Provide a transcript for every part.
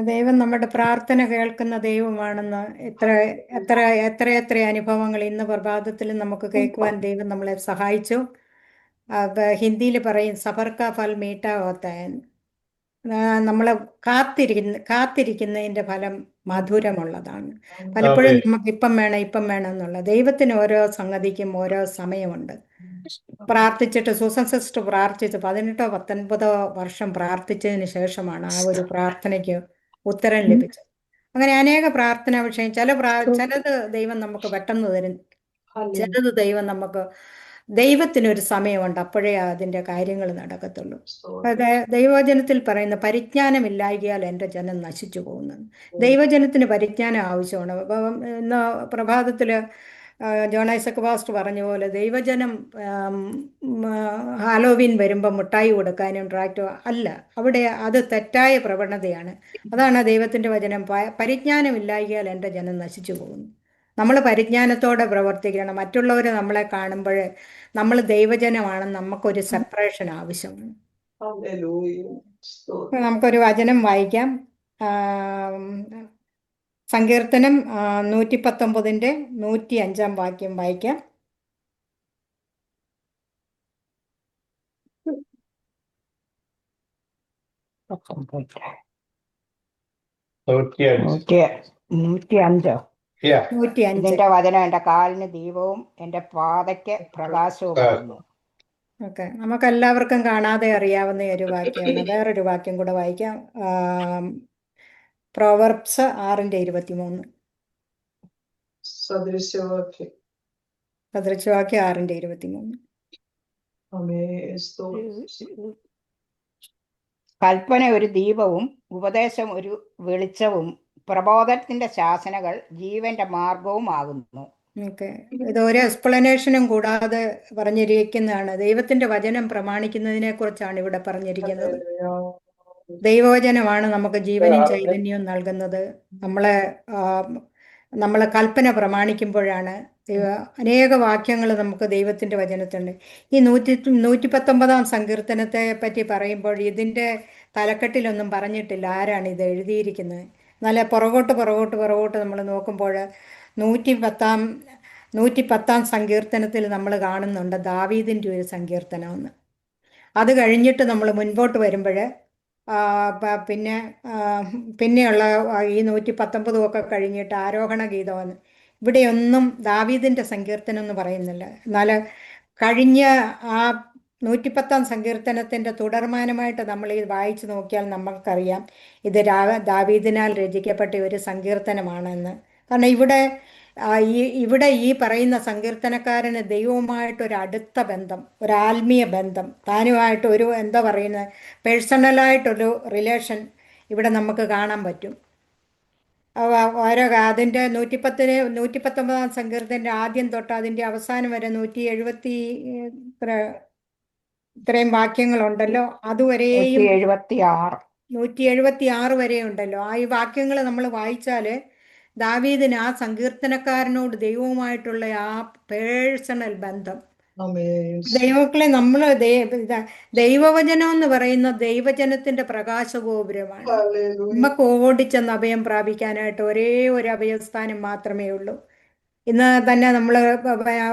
ദൈവം നമ്മുടെ പ്രാർത്ഥന കേൾക്കുന്ന ദൈവമാണെന്ന് എത്ര എത്ര എത്ര എത്ര അനുഭവങ്ങൾ ഇന്ന് പ്രഭാതത്തിൽ നമുക്ക് കേൾക്കുവാൻ ദൈവം നമ്മളെ സഹായിച്ചു. ഹിന്ദിയിൽ പറയും സബർ കാ ഫൽ മീഠാ ഹോത്താ എന്ന്. നമ്മളെ കാത്തിരിക്കുന്നതിന്റെ ഫലം മധുരമുള്ളതാണ്. പലപ്പോഴും ആമേൻ. നമുക്ക് ഇപ്പം വേണം ഇപ്പം വേണം എന്നുള്ള, ദൈവത്തിന് ഓരോ സംഗതിക്കും ഓരോ സമയമുണ്ട്. പ്രാർത്ഥിച്ചിട്ട് സൂസൻ സിസ്റ്റർ പ്രാർത്ഥിച്ച് 18 19 വർഷം പ്രാർത്ഥിച്ചതിന് ശേഷമാണ് ആ ഒരു പ്രാർത്ഥനയ്ക്ക് ഉത്തരം ലഭിച്ചത്. അങ്ങനെ അനേക പ്രാർത്ഥനാ വിഷയം ചിലത് ദൈവം നമുക്ക് പെട്ടെന്ന് തരും, ചിലത് ദൈവത്തിനൊരു സമയമുണ്ട്, അപ്പോഴേ അതിൻ്റെ കാര്യങ്ങൾ നടക്കത്തുള്ളൂ. ദൈവവചനത്തിൽ പറയുന്ന പരിജ്ഞാനമില്ലായികയാൽ എൻ്റെ ജനം നശിച്ചു പോകുന്നത്. ദൈവജനത്തിന് പരിജ്ഞാനം ആവശ്യമാണ്. അപ്പം ഇന്ന് പ്രഭാതത്തിൽ ജോൺ ഐസക് പാസ്റ്റർ പറഞ്ഞ പോലെ ദൈവജനം ഹാലോവീൻ വരുമ്പോൾ മുട്ടായി കൊടുക്കാനും ട്രാക്ടർ അല്ല, അവിടെ അത് തെറ്റായ പ്രവണതയാണ്. അതാണ് ദൈവത്തിൻ്റെ വചനം. പരിജ്ഞാനമില്ലായികയാൽ എൻ്റെ ജനം നശിച്ചു പോകുന്നു. നമ്മൾ പരിജ്ഞാനത്തോടെ പ്രവർത്തിക്കണം. മറ്റുള്ളവർ നമ്മളെ കാണുമ്പോൾ നമ്മൾ ദൈവജനമാണെന്ന് നമുക്കൊരു സെപ്പറേഷൻ ആവശ്യമാണ്. നമുക്കൊരു വചനം വായിക്കാം. സങ്കീർത്തനം 119 105 വാക്യം വായിക്കാം. ഇതിന്റെ വചനം എന്റെ കാലിന് ദീപവും എന്റെ പാതയ്ക്ക് പ്രകാശവുമാകുന്നു. ഓക്കെ, നമുക്കെല്ലാവർക്കും കാണാതെ അറിയാവുന്ന ഒരു വാക്യമാണ്. വേറൊരു വാക്യം കൂടെ വായിക്കാം. പ്രോവർബ്സ് 6:23. സദൃശവാക്യം സദൃശവാക്യം 6:23. കൽപ്പന ഒരു ദീപവും ഉപദേശം ഒരു വെളിച്ചവും പ്രബോധനത്തിന്റെ ശാസനകൾ ജീവന്റെ മാർഗവും ആകുന്നു. ഓക്കെ, ഇത് ഒരു എക്സ്പ്ലനേഷനും കൂടാതെ പറഞ്ഞിരിക്കുന്നതാണ്. ദൈവത്തിന്റെ വചനം പ്രമാണിക്കുന്നതിനെ കുറിച്ചാണ് ഇവിടെ പറഞ്ഞിരിക്കുന്നത്. ദൈവവചനമാണ് നമുക്ക് ജീവനും ചൈതന്യവും നൽകുന്നത്. നമ്മളെ കൽപ്പന പ്രമാണിക്കുമ്പോഴാണ്. അനേക വാക്യങ്ങൾ നമുക്ക് ദൈവത്തിന്റെ വചനത്തുണ്ട്. ഈ 119 സങ്കീർത്തനത്തെ പറ്റി പറയുമ്പോൾ ഇതിന്റെ തലക്കെട്ടിലൊന്നും പറഞ്ഞിട്ടില്ല ആരാണ് ഇത് എഴുതിയിരിക്കുന്നത്. നല്ല പുറകോട്ട് നമ്മൾ നോക്കുമ്പോൾ 110 സങ്കീർത്തനത്തിൽ നമ്മൾ കാണുന്നുണ്ട് ദാവീദിൻ്റെ ഒരു സങ്കീർത്തനമെന്ന്. അത് കഴിഞ്ഞിട്ട് നമ്മൾ മുൻപോട്ട് വരുമ്പോൾ പിന്നെയുള്ള ഈ 119 ഒക്കെ കഴിഞ്ഞിട്ട് ആരോഹണ ഗീതമെന്ന്. ഇവിടെയൊന്നും ദാവീദിൻ്റെ സങ്കീർത്തനം എന്ന് പറയുന്നില്ല. എന്നാൽ കഴിഞ്ഞ ആ 110 സങ്കീർത്തനത്തിൻ്റെ തുടർമാനമായിട്ട് നമ്മൾ ഇത് വായിച്ചു നോക്കിയാൽ നമുക്കറിയാം ഇത് ദാവീദിനാൽ രചിക്കപ്പെട്ട ഒരു സങ്കീർത്തനമാണെന്ന്. കാരണം ഇവിടെ ഈ പറയുന്ന സങ്കീർത്തനക്കാരന് ദൈവവുമായിട്ടൊരു അടുത്ത ബന്ധം, ഒരു ആത്മീയ ബന്ധം, താനുമായിട്ട് ഒരു എന്താ പറയുന്നത് പേഴ്സണലായിട്ടൊരു റിലേഷൻ ഇവിടെ നമുക്ക് കാണാൻ പറ്റും. അതിൻ്റെ 119 സങ്കീർത്തൻ്റെ ആദ്യം തൊട്ട് അതിൻ്റെ അവസാനം വരെ 170 ഇത്രയും വാക്യങ്ങളുണ്ടല്ലോ. അതുവരെയും 176 വരെ ഉണ്ടല്ലോ. ഈ വാക്യങ്ങൾ നമ്മൾ വായിച്ചാൽ ദാവീദിന് ആ സങ്കീർത്തനക്കാരനോട് ദൈവവുമായിട്ടുള്ള ആ പേഴ്സണൽ ബന്ധം. ദൈവങ്ങളെ നമ്മൾ ദൈവവചനം എന്ന് പറയുന്ന ദൈവജനത്തിന്റെ പ്രകാശഗോപുരമാണ്. നമുക്ക് ഓടിച്ചെന്ന് അഭയം പ്രാപിക്കാനായിട്ട് ഒരേ ഒരു അഭയസ്ഥാനം മാത്രമേ ഉള്ളൂ. ഇന്ന് തന്നെ നമ്മൾ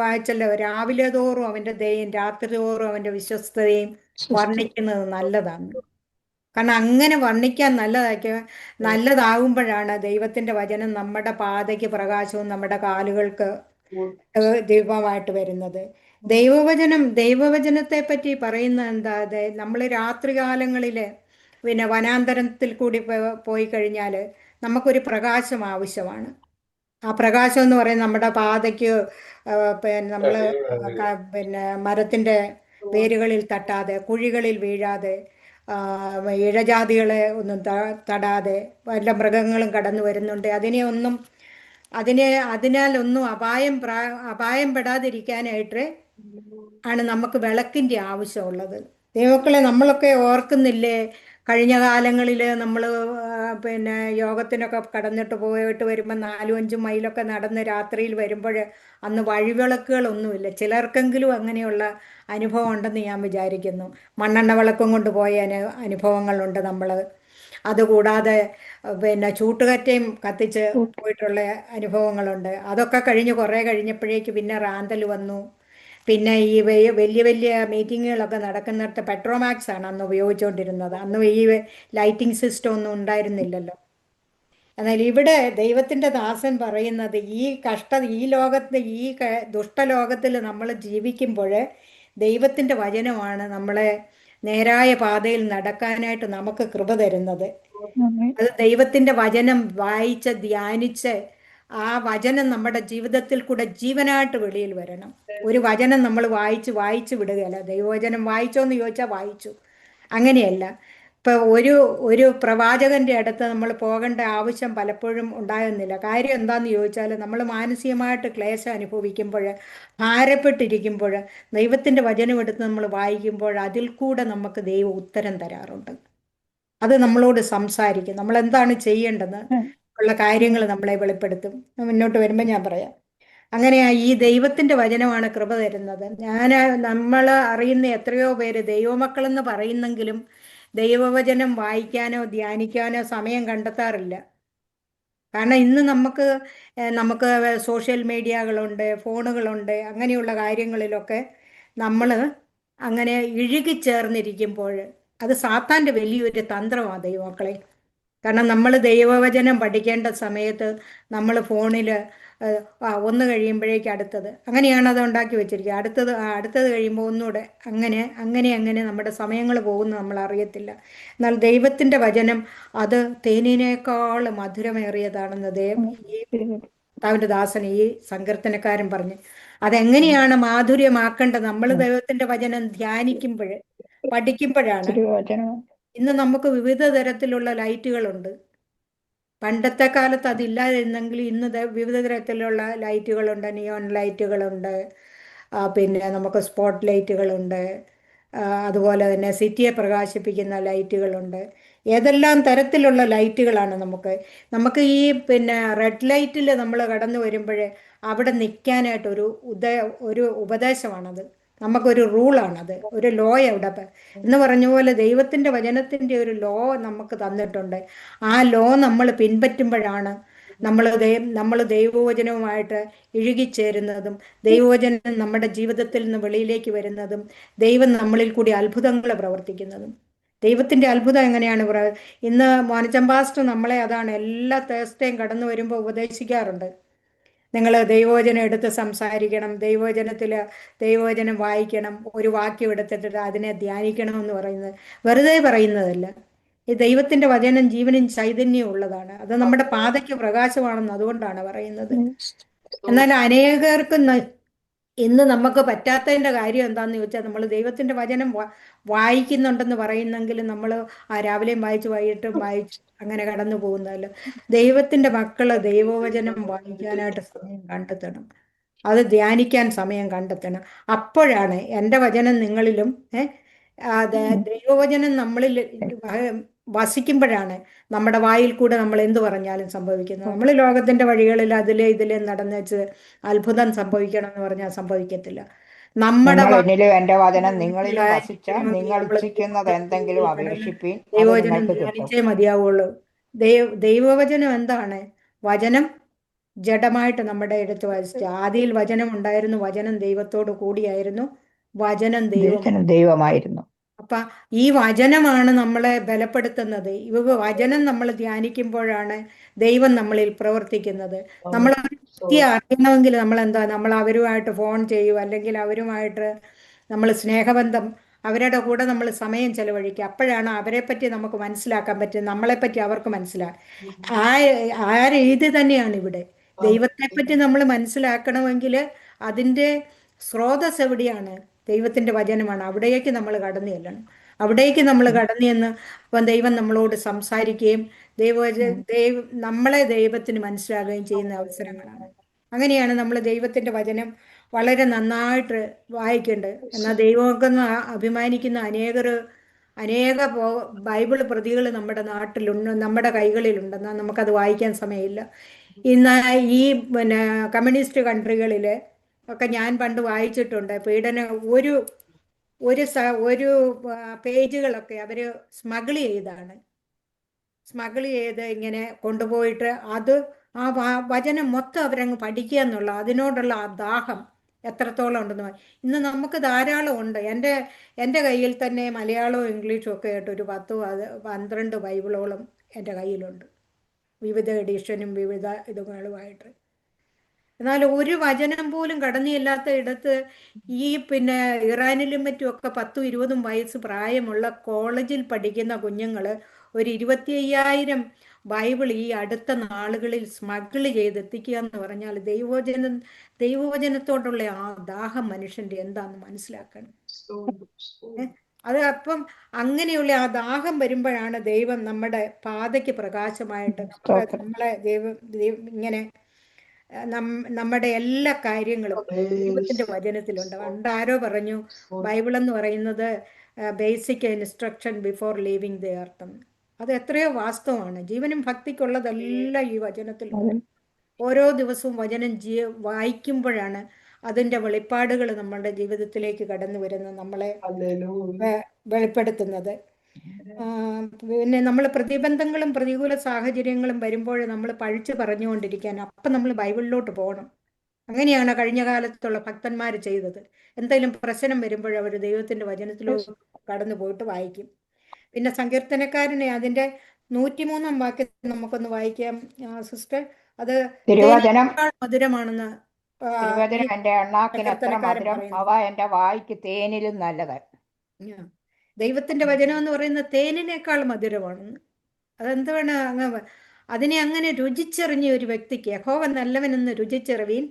വായിച്ചല്ലോ, രാവിലെ തോറും അവന്റെ ദയയും രാത്രി തോറും അവന്റെ വിശ്വസ്തതയും വർണ്ണിക്കുന്നത് നല്ലതാണ്. കാരണം അങ്ങനെ വർണ്ണിക്കാൻ നല്ലതാകുമ്പോഴാണ് ദൈവത്തിന്റെ വചനം നമ്മുടെ പാതയ്ക്ക് പ്രകാശവും നമ്മുടെ കാലുകൾക്ക് ദീപമായിട്ട് വരുന്നത്. ദൈവവചനത്തെ പറ്റി പറയുന്ന എന്താ, നമ്മൾ രാത്രികാലങ്ങളിൽ പിന്നെ വനാന്തരത്തിൽ കൂടി പോയി കഴിഞ്ഞാൽ നമുക്കൊരു പ്രകാശം ആവശ്യമാണ്. ആ പ്രകാശം എന്ന് പറയുന്നത് നമ്മുടെ പാതയ്ക്ക് നമ്മൾ മരത്തിൻ്റെ വേരുകളിൽ തട്ടാതെ, കുഴികളിൽ വീഴാതെ, ഇഴജാതികളെ ഒന്നും തടാതെ, വല്ല മൃഗങ്ങളും കടന്നു വരുന്നുണ്ട് അതിനാലൊന്നും അപായം പെടാതിരിക്കാനായിട്ട് ആണ് നമുക്ക് വിളക്കിൻ്റെ ആവശ്യമുള്ളത്. ദൈവമക്കളെ, നമ്മളൊക്കെ ഓർക്കുന്നില്ലേ കഴിഞ്ഞ കാലങ്ങളിൽ നമ്മൾ യോഗത്തിനൊക്കെ കടന്നിട്ട് പോയിട്ട് വരുമ്പോൾ 4-5 മൈലൊക്കെ നടന്ന് രാത്രിയിൽ വരുമ്പോൾ അന്ന് വഴിവിളക്കുകളൊന്നുമില്ല. ചിലർക്കെങ്കിലും അങ്ങനെയുള്ള അനുഭവം ഉണ്ടെന്ന് ഞാൻ വിചാരിക്കുന്നു. മണ്ണെണ്ണ വിളക്കും കൊണ്ട് പോയ അനുഭവങ്ങളുണ്ട് നമ്മൾ. അതുകൂടാതെ പിന്നെ ചൂട്ടുകറ്റയും കത്തിച്ച് പോയിട്ടുള്ള അനുഭവങ്ങളുണ്ട്. അതൊക്കെ കഴിഞ്ഞ് കുറേ കഴിഞ്ഞപ്പോഴേക്ക് പിന്നെ റാന്തൽ വന്നു. പിന്നെ ഈ വലിയ വലിയ മീറ്റിങ്ങുകളൊക്കെ നടക്കുന്നിടത്ത് പെട്രോമാക്സ് ആണ് അന്ന് ഉപയോഗിച്ചുകൊണ്ടിരുന്നത്. അന്ന് ഈ ലൈറ്റിംഗ് സിസ്റ്റം ഒന്നും ഉണ്ടായിരുന്നില്ലല്ലോ. എന്നാൽ ഇവിടെ ദൈവത്തിൻ്റെ ദാസൻ പറയുന്നത് ഈ ലോകത്ത് ദുഷ്ടലോകത്തിൽ നമ്മൾ ജീവിക്കുമ്പോൾ ദൈവത്തിൻ്റെ വചനമാണ് നമ്മളെ നേരായ പാതയിൽ നടക്കാനായിട്ട് നമുക്ക് കൃപ തരുന്നത്. അത് ദൈവത്തിൻ്റെ വചനം വായിച്ച് ധ്യാനിച്ച് ആ വചനം നമ്മുടെ ജീവിതത്തിൽ കൂടെ ജീവനായിട്ട് വെളിയിൽ വരണം. ഒരു വചനം നമ്മൾ വായിച്ച് വായിച്ച് വിടുകയല്ല. ദൈവവചനം വായിച്ചോ എന്ന് ചോദിച്ചാൽ വായിച്ചു, അങ്ങനെയല്ല. ഇപ്പൊ ഒരു പ്രവാചകന്റെ അടുത്ത് നമ്മൾ പോകേണ്ട ആവശ്യം പലപ്പോഴും ഉണ്ടാകുന്നില്ല. കാര്യം എന്താന്ന് ചോദിച്ചാൽ നമ്മൾ മാനസികമായിട്ട് ക്ലേശം അനുഭവിക്കുമ്പോൾ, ഭാരപ്പെട്ടിരിക്കുമ്പോൾ ദൈവത്തിന്റെ വചനം എടുത്ത് നമ്മൾ വായിക്കുമ്പോൾ അതിൽ കൂടെ നമുക്ക് ദൈവം ഉത്തരം തരാറുണ്ട്. അത് നമ്മളോട് സംസാരിക്കും. നമ്മൾ എന്താണ് ചെയ്യേണ്ടതെന്ന് ഉള്ള കാര്യങ്ങൾ നമ്മളെ വെളിപ്പെടുത്തും. മുന്നോട്ട് വരുമ്പോൾ ഞാൻ പറയാം. അങ്ങനെയാ ഈ ദൈവത്തിന്റെ വചനമാണ് കൃപ തരുന്നത്. നമ്മൾ അറിയുന്ന എത്രയോ പേര് ദൈവമക്കളെന്ന് പറയുന്നെങ്കിലും ദൈവവചനം വായിക്കാനോ ധ്യാനിക്കാനോ സമയം കണ്ടെത്താറില്ല. കാരണം ഇന്ന് നമുക്ക് സോഷ്യൽ മീഡിയകളുണ്ട്, ഫോണുകളുണ്ട്, അങ്ങനെയുള്ള കാര്യങ്ങളിലൊക്കെ നമ്മൾ അങ്ങനെ ഇഴുകിച്ചേർന്നിരിക്കുമ്പോൾ അത് സാത്താൻ്റെ വലിയൊരു തന്ത്രമാണ് ദൈവമക്കളെ. കാരണം നമ്മൾ ദൈവവചനം പഠിക്കേണ്ട സമയത്ത് നമ്മൾ ഫോണിൽ ഒന്ന് കഴിയുമ്പോഴേക്ക് അടുത്തത്, അങ്ങനെയാണ് അത് ഉണ്ടാക്കി വെച്ചിരിക്കുക. അടുത്തത് കഴിയുമ്പോൾ ഒന്നുകൂടെ, അങ്ങനെ അങ്ങനെ അങ്ങനെ നമ്മുടെ സമയങ്ങൾ പോകുന്നു നമ്മൾ അറിയത്തില്ല. എന്നാൽ ദൈവത്തിൻ്റെ വചനം അത് തേനിനേക്കാൾ മധുരമേറിയതാണെന്ന് ഈ കർത്താവിൻ്റെ ദാസൻ ഈ സങ്കീർത്തനക്കാരൻ പറഞ്ഞ്. അതെങ്ങനെയാണ് മാധുര്യമാക്കേണ്ടത്? നമ്മൾ ദൈവത്തിൻ്റെ വചനം ധ്യാനിക്കുമ്പോൾ പഠിക്കുമ്പോഴാണ്. ഇന്ന് നമുക്ക് വിവിധ തരത്തിലുള്ള ലൈറ്റുകളുണ്ട്. പണ്ടത്തെ കാലത്ത് അതില്ലാതിരുന്നെങ്കിൽ ഇന്ന് വിവിധ തരത്തിലുള്ള ലൈറ്റുകളുണ്ട്. നിയോൺ ലൈറ്റുകളുണ്ട്, പിന്നെ നമുക്ക് സ്പോട്ട് ലൈറ്റുകളുണ്ട്, അതുപോലെ തന്നെ സിറ്റിയെ പ്രകാശിപ്പിക്കുന്ന ലൈറ്റുകളുണ്ട്. ഏതെല്ലാം തരത്തിലുള്ള ലൈറ്റുകളാണ് നമുക്ക് ഈ പിന്നെ റെഡ് ലൈറ്റിൽ നമ്മൾ കടന്നു വരുമ്പോൾ അവിടെ നിൽക്കാനായിട്ട് ഒരു ഉപദേശമാണത്. നമുക്കൊരു റൂളാണത്, ഒരു ലോ അവിടെ എന്ന് പറഞ്ഞ പോലെ ദൈവത്തിൻ്റെ വചനത്തിൻ്റെ ഒരു ലോ നമുക്ക് തന്നിട്ടുണ്ട്. ആ ലോ നമ്മൾ പിൻപറ്റുമ്പോഴാണ് നമ്മൾ ദൈവവചനവുമായിട്ട് ഇഴുകിച്ചേരുന്നതും ദൈവവചനം നമ്മുടെ ജീവിതത്തിൽ നിന്ന് വെളിയിലേക്ക് വരുന്നതും ദൈവം നമ്മളിൽ കൂടി അത്ഭുതങ്ങൾ പ്രവർത്തിക്കുന്നതും. ദൈവത്തിൻ്റെ അത്ഭുതം എങ്ങനെയാണ് ഇന്ന് മോനച്ചൻ പാസ്റ്റർ നമ്മളെ അതാണ് എല്ലാ തേഴ്സ്ഡേയും കടന്നു വരുമ്പോൾ ഉപദേശിക്കാറുണ്ട്. നിങ്ങൾ ദൈവവചനം എടുത്ത് സംസാരിക്കണം, ദൈവവചനം വായിക്കണം, ഒരു വാക്യം എടുത്തിട്ട് അതിനെ ധ്യാനിക്കണം എന്ന് പറയുന്നത് വെറുതെ പറയുന്നതല്ല. ഈ ദൈവത്തിൻ്റെ വചനം ജീവനും ചൈതന്യവും ഉള്ളതാണ്. അത് നമ്മുടെ പാതയ്ക്ക് പ്രകാശമാണെന്ന് അതുകൊണ്ടാണ് പറയുന്നത്. എന്നാൽ അനേകർക്ക് ഇന്ന് നമുക്ക് പറ്റാത്തതിൻ്റെ കാര്യം എന്താണെന്ന് ചോദിച്ചാൽ നമ്മൾ ദൈവത്തിൻ്റെ വചനം വായിക്കുന്നുണ്ടെന്ന് പറയുന്നെങ്കിലും നമ്മൾ രാവിലെയും വായിച്ച് വൈകിട്ടും വായിച്ച് അങ്ങനെ കടന്നു പോകുന്നതല്ലോ. ദൈവത്തിൻ്റെ മക്കള് ദൈവവചനം വായിക്കാനായിട്ട് സമയം കണ്ടെത്തണം, അത് ധ്യാനിക്കാൻ സമയം കണ്ടെത്തണം. അപ്പോഴാണ് എൻ്റെ വചനം നിങ്ങളിലും ദൈവവചനം നമ്മളിൽ വസിക്കുമ്പോഴാണ് നമ്മുടെ വായിൽ കൂടെ നമ്മൾ എന്ത് പറഞ്ഞാലും സംഭവിക്കുന്നത്. നമ്മൾ ലോകത്തിന്റെ വഴികളിൽ ഇതിലെ നടന്നേച്ച് അത്ഭുതം സംഭവിക്കണം എന്ന് പറഞ്ഞാൽ സംഭവിക്കത്തില്ല. നമ്മുടെ എന്റെ വചനം നിങ്ങളിലും വസിച്ചാൽ നിങ്ങൾ ഇച്ഛിക്കുന്നത് എന്തെങ്കിലും അപേക്ഷിപ്പീൻ, ദൈവവചനം ധ്യാനിച്ചേ മതിയാവുള്ളൂ. ദൈവവചനം എന്താണ്? വചനം ജഡമായിട്ട് നമ്മുടെ അടുത്ത് വസിച്ചു. ആദിയിൽ വചനം ഉണ്ടായിരുന്നു, വചനം ദൈവത്തോട് കൂടിയായിരുന്നു, വചനം ദൈവമായിരുന്നു. അപ്പൊ ഈ വചനമാണ് നമ്മളെ ബലപ്പെടുത്തുന്നത്. വചനം നമ്മൾ ധ്യാനിക്കുമ്പോഴാണ് ദൈവം നമ്മളിൽ പ്രവർത്തിക്കുന്നത്. നമ്മൾ വ്യക്തിയെ അറിയണമെങ്കിൽ നമ്മൾ അവരുമായിട്ട് ഫോൺ ചെയ്യും, അല്ലെങ്കിൽ അവരുമായിട്ട് നമ്മൾ സ്നേഹബന്ധം, അവരുടെ കൂടെ നമ്മൾ സമയം ചെലവഴിക്കുക. അപ്പോഴാണ് അവരെ പറ്റി നമുക്ക് മനസ്സിലാക്കാൻ പറ്റും, നമ്മളെപ്പറ്റി അവർക്ക് മനസ്സിലാക്കാം. ആ രീതി തന്നെയാണ് ഇവിടെ. ദൈവത്തെ പറ്റി നമ്മൾ മനസ്സിലാക്കണമെങ്കിൽ അതിൻ്റെ സ്രോതസ് എവിടെയാണ്? ദൈവത്തിൻ്റെ വചനമാണ്. അവിടേക്ക് നമ്മൾ കടന്നു ചെല്ലണം. അവിടേക്ക് നമ്മൾ കടന്നു ചെന്ന് അപ്പം ദൈവം നമ്മളോട് സംസാരിക്കുകയും നമ്മളെ ദൈവത്തിന് മനസ്സിലാകുകയും ചെയ്യുന്ന അവസരങ്ങളാണ്. അങ്ങനെയാണ് നമ്മൾ ദൈവത്തിൻ്റെ വചനം വളരെ നന്നായിട്ട് വായിക്കേണ്ടത്. എന്നാൽ ദൈവമൊക്കെന്ന് അഭിമാനിക്കുന്ന അനേക ബൈബിൾ പ്രതികൾ നമ്മുടെ നാട്ടിലുണ്ട്, നമ്മുടെ കൈകളിലുണ്ട്. എന്നാൽ നമുക്കത് വായിക്കാൻ സമയമില്ല. ഇന്ന് ഈ പിന്നെ കമ്മ്യൂണിസ്റ്റ് കൺട്രികളിൽ ഒക്കെ ഞാൻ പണ്ട് വായിച്ചിട്ടുണ്ട്. ഒരു പേജുകളൊക്കെ അവർ സ്മഗിൾ ചെയ്താണ്. സ്മഗിൾ ചെയ്ത് ഇങ്ങനെ കൊണ്ടുപോയിട്ട് അത് ആ വചനം മൊത്തം അവരങ്ങ് പഠിക്കുക എന്നുള്ള അതിനോടുള്ള ആ ദാഹം എത്രത്തോളം ഉണ്ടെന്ന് ഇന്ന് നമുക്ക് ധാരാളം ഉണ്ട്. എൻ്റെ കയ്യിൽ തന്നെ മലയാളവും ഇംഗ്ലീഷും ഒക്കെ ആയിട്ട് ഒരു 12 ബൈബിളോളം എൻ്റെ കയ്യിലുണ്ട്, വിവിധ എഡിഷനും വിവിധ ഇതുകളുമായിട്ട്. എന്നാൽ ഒരു വചനം പോലും കടന്നു ചെല്ലാത്ത ഇടത്ത് ഈ പിന്നെ ഇറാനിലും മറ്റുമൊക്കെ 10-20 വയസ്സ് പ്രായമുള്ള കോളേജിൽ പഠിക്കുന്ന കുഞ്ഞുങ്ങൾ ഒരു 25,000 ബൈബിൾ ഈ അടുത്ത നാളുകളിൽ സ്മഗിൾ ചെയ്തെത്തിക്കുക എന്ന് പറഞ്ഞാൽ ദൈവവചനത്തോടുള്ള ആ ദാഹം മനുഷ്യന്റെ എന്താന്ന് മനസ്സിലാക്കണം. അത് അപ്പം അങ്ങനെയുള്ള ആ ദാഹം വരുമ്പോഴാണ് ദൈവം നമ്മുടെ പാതയ്ക്ക് പ്രകാശമായിട്ട് നമ്മളെ ഇങ്ങനെ നമ്മുടെ എല്ലാ കാര്യങ്ങളും ദൈവത്തിന്റെ വചനത്തിലുണ്ട്. പണ്ടാരോ പറഞ്ഞു ബൈബിൾ എന്ന് പറയുന്നത് basic instruction before living the earth. അത് എത്രയോ വാസ്തവമാണ്. ജീവനും ഭക്തിക്കുള്ളതെല്ലാം ഈ വചനത്തിലുണ്ട്. ഓരോ ദിവസവും വചനം വായിക്കുമ്പോഴാണ് അതിൻ്റെ വെളിപ്പാടുകൾ നമ്മളുടെ ജീവിതത്തിലേക്ക് കടന്നു വരുന്നത്, നമ്മളെ വെളിപ്പെടുത്തുന്നത്. പിന്നെ നമ്മൾ പ്രതിബന്ധങ്ങളും പ്രതികൂല സാഹചര്യങ്ങളും വരുമ്പോൾ നമ്മൾ പഴിച്ച് പറഞ്ഞുകൊണ്ടിരിക്കാൻ അപ്പം നമ്മൾ ബൈബിളിലോട്ട് പോകണം. അങ്ങനെയാണ് കഴിഞ്ഞ കാലത്തുള്ള ഭക്തന്മാർ ചെയ്തത്. എന്തെങ്കിലും പ്രശ്നം വരുമ്പോൾ അവർ ദൈവത്തിന്റെ വചനത്തിലോട്ട് കടന്നു പോയിട്ട് വായിക്കും. പിന്നെ സങ്കീർത്തനക്കാരനെ അതിന്റെ 103 വാക്യത്തിൽ നമുക്കൊന്ന് വായിക്കാം സിസ്റ്റർ. അത് മധുരമാണെന്ന് എന്റെ എണ്ണാക്കിന് എത്ര മധുരം, അവ എന്റെ വായിക്ക് തേനിലും നല്ലത്. ദൈവത്തിന്റെ വചനം എന്ന് പറയുന്നത് തേനിനേക്കാൾ മധുരമാണെന്ന്. അതെന്താണ് അതിനെ അങ്ങനെ രുചിച്ചെറിഞ്ഞ ഒരു വ്യക്തിക്ക് യഹോവ നല്ലവനെന്ന് രുചിച്ചെറിവീൻ,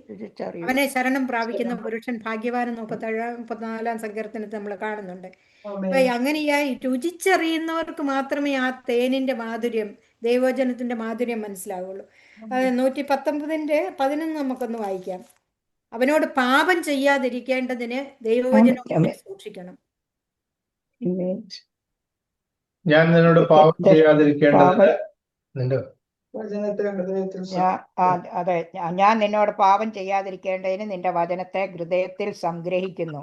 അവനെ ശരണം പ്രാപിക്കുന്ന പുരുഷൻ ഭാഗ്യവാനെന്ന് 34 സങ്കീർത്തനത്തിൽ നമ്മൾ കാണുന്നുണ്ട്. അപ്പൊ അങ്ങനെയായി രുചിച്ചറിയുന്നവർക്ക് മാത്രമേ ആ തേനിന്റെ മാധുര്യം, ദൈവവചനത്തിന്റെ മാധുര്യം മനസ്സിലാവുള്ളൂ. 119:11 നമുക്കൊന്ന് വായിക്കാം. അവനോട് പാപം ചെയ്യാതിരിക്കേണ്ടതിന് ദൈവവചനം സൂക്ഷിക്കണം. ഞാൻ നിന്നോട് പാപം ചെയ്യാതിരിക്കേണ്ടതിന് അതെ, ഞാൻ നിന്നോട് പാപം ചെയ്യാതിരിക്കേണ്ടതിന് നിന്റെ വചനത്തെ ഹൃദയത്തിൽ സംഗ്രഹിക്കുന്നു.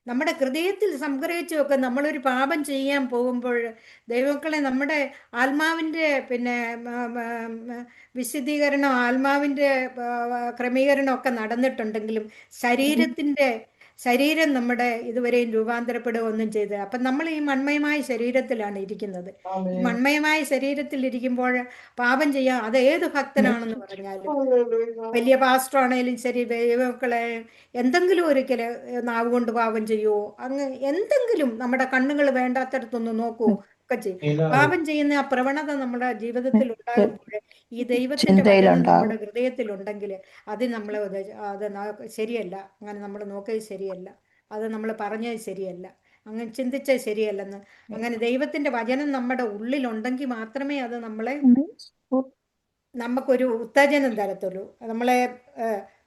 നമ്മുടെ ഹൃദയത്തിൽ സംഗ്രഹിച്ചു വെക്കുക. നമ്മളൊരു പാപം ചെയ്യാൻ പോകുമ്പോൾ ദൈവമക്കളെ നമ്മുടെ ആത്മാവിൻ്റെ പിന്നെ വിശുദ്ധീകരണം, ആത്മാവിൻ്റെ ക്രമീകരണം ഒക്കെ നടന്നിട്ടുണ്ടെങ്കിലും ശരീരം നമ്മുടെ ഇതുവരെയും രൂപാന്തരപ്പെടുകയൊന്നും ചെയ്ത്. അപ്പം നമ്മൾ ഈ മൺമയമായ ശരീരത്തിലാണ് ഇരിക്കുന്നത്. ഈ മൺമയമായ ശരീരത്തിൽ ഇരിക്കുമ്പോൾ പാപം ചെയ്യാം. അത് ഏത് ഭക്തനാണെന്ന് പറഞ്ഞാലും, വലിയ പാസ്റ്റർ ആണെങ്കിലും ശരി, ദൈവമക്കളെ എന്തെങ്കിലും ഒരിക്കൽ നാവ് കൊണ്ട് പാപം ചെയ്യുമോ, അങ്ങ് എന്തെങ്കിലും നമ്മുടെ കണ്ണുകൾ വേണ്ടാത്തടത്തൊന്ന് നോക്കുവോ ഒക്കെ ചെയ്യും. പാപം ചെയ്യുന്ന ആ പ്രവണത നമ്മുടെ ജീവിതത്തിൽ ഉണ്ടാകുമ്പോൾ ഈ ദൈവത്തിന്റെ വചനം നമ്മുടെ ഹൃദയത്തിലുണ്ടെങ്കിൽ അത് നമ്മൾ അത് ശരിയല്ല, അങ്ങനെ നമ്മൾ നോക്കിയത് ശരിയല്ല, അത് നമ്മൾ പറഞ്ഞത് ശരിയല്ല, അങ്ങനെ ചിന്തിച്ചത് ശരിയല്ലെന്ന്. അങ്ങനെ ദൈവത്തിന്റെ വചനം നമ്മുടെ ഉള്ളിലുണ്ടെങ്കിൽ മാത്രമേ അത് നമുക്കൊരു ഉത്തേജനം തരത്തുള്ളൂ.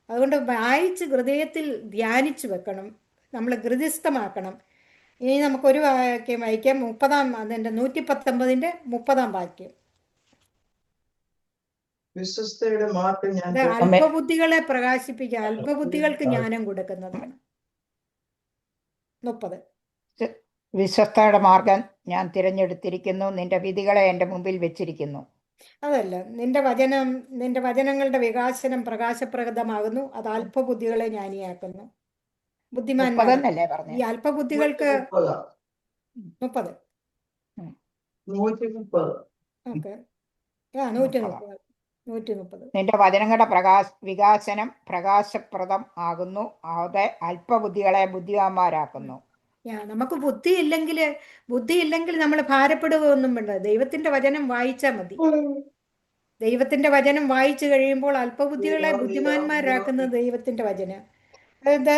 അതുകൊണ്ട് വായിച്ച് ഹൃദയത്തിൽ ധ്യാനിച്ചു വെക്കണം, നമ്മൾ ഹൃദിസ്ഥമാക്കണം. ഇനി നമുക്കൊരു വാക്യം വായിക്കാം. 119:30 വാക്യം. വിശ്വസ്തയുടെ മാർഗം ഞാൻ അല്പബുദ്ധികളെ പ്രകാശിപ്പിക്കുക, അല്പബുദ്ധികൾക്ക് ജ്ഞാനം കൊടുക്കുന്നതാണ്. 30. വിശ്വസ്തയുടെ മാർഗം ഞാൻ തിരഞ്ഞെടുത്തിരിക്കുന്നു, നിന്റെ വിധികളെ എന്റെ മുമ്പിൽ വെച്ചിരിക്കുന്നു. അതല്ല, നിന്റെ വചനങ്ങളുടെ വികാസനം പ്രകാശപ്രദമാകുന്നു, അത് അല്പബുദ്ധികളെ ജ്ഞാനിയാക്കുന്നു. ബുദ്ധിമാന്മാരല്ലേ പറഞ്ഞു. ഈ അല്പബുദ്ധികൾക്ക് 30. ഓക്കെ, 130. നിന്റെ വചനങ്ങളുടെ വികാസനം പ്രകാശപ്രദം ആകുന്നു, അത് അല്പബുദ്ധികളെ ബുദ്ധിമാന്മാരാക്കുന്നു. നമുക്ക് ബുദ്ധിയില്ലെങ്കിൽ നമ്മൾ ഭാരപ്പെടുകയൊന്നും വേണ്ട. ദൈവത്തിന്റെ വചനം വായിച്ചാൽ മതി. ദൈവത്തിന്റെ വചനം വായിച്ചു കഴിയുമ്പോൾ അല്പബുദ്ധികളെ ബുദ്ധിമാന്മാരാക്കുന്നത് ദൈവത്തിന്റെ വചനം. അതായത്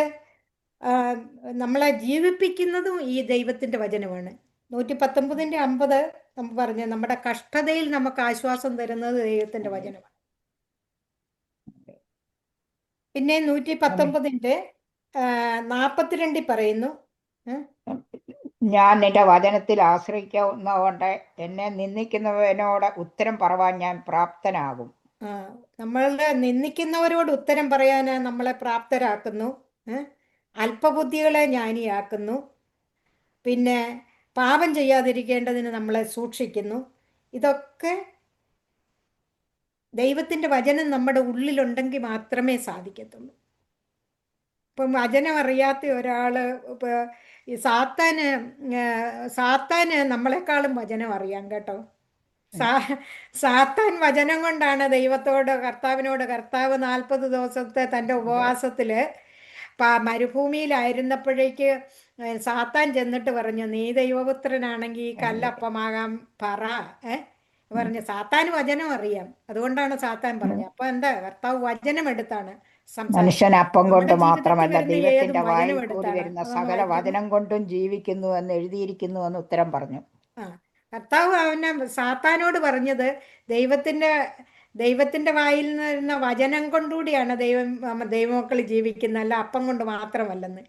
നമ്മളെ ജീവിപ്പിക്കുന്നതും ഈ ദൈവത്തിന്റെ വചനമാണ്. 119:50 നമുക്ക് പറഞ്ഞ നമ്മുടെ കഷ്ടതയിൽ നമുക്ക് ആശ്വാസം തരുന്നത് ദൈവത്തിന്റെ വചനമാണ്. പിന്നെ 119:42 പറയുന്നു, ഞാൻ നിന്റെ വചനത്തിൽ ആശ്രയിക്കുന്നതുകൊണ്ട് എന്നെ നിന്ദിക്കുന്നവനോട് ഉത്തരം പറവാൻ ഞാൻ പ്രാപ്തനാകും. നമ്മളുടെ നിന്ദിക്കുന്നവരോട് ഉത്തരം പറയാൻ നമ്മളെ പ്രാപ്തരാക്കുന്നു, അല്പബുദ്ധികളെ ജ്ഞാനിയാക്കുന്നു, പിന്നെ പാപം ചെയ്യാതിരിക്കേണ്ടതിന് നമ്മളെ സൂക്ഷിക്കുന്നു. ഇതൊക്കെ ദൈവത്തിൻ്റെ വചനം നമ്മുടെ ഉള്ളിലുണ്ടെങ്കിൽ മാത്രമേ സാധിക്കത്തുള്ളൂ. ഇപ്പം വചനം അറിയാത്ത ഒരാൾ ഇപ്പോൾ ഈ സാത്താന് നമ്മളെക്കാളും വചനം അറിയാം കേട്ടോ. സാ സാത്താൻ വചനം കൊണ്ടാണ് കർത്താവിനോട് 40 ദിവസത്തെ തൻ്റെ ഉപവാസത്തിൽ മരുഭൂമിയിലായിരുന്നപ്പോഴേക്ക് സാത്താൻ ചെന്നിട്ട് പറഞ്ഞു, നീ ദൈവപുത്രനാണെങ്കിൽ ഈ കല്ലപ്പമാകാൻ പറ. പറഞ്ഞു സാത്താൻ വചനം അറിയാം, അതുകൊണ്ടാണ് സാത്താൻ പറഞ്ഞത്. അപ്പൊ എന്താ, കർത്താവ് വചനം എടുത്താണ് മനുഷ്യൻ അപ്പം കൊണ്ട് നമ്മുടെ ജീവിതത്തിൽ മാത്രമല്ല വരുന്ന ദൈവത്തിന്റെ ഏതും വായിൽ വചനം കൂടി എടുത്താണ്. വരുന്ന അതൊന്ന് സകല വായിക്കണം. വചനം കൊണ്ടും ജീവിക്കുന്നു എന്ന് എഴുതിയിരിക്കുന്നു എന്ന് ഉത്തരം പറഞ്ഞു. കർത്താവ് സാത്താനോട് പറഞ്ഞത് ദൈവത്തിന്റെ വായിൽ നിന്ന് വരുന്ന വചനം കൊണ്ടുകൂടിയാണ് ദൈവമക്കൾ ജീവിക്കുന്നത്, അല്ല അപ്പം കൊണ്ട് മാത്രമല്ലെന്ന്.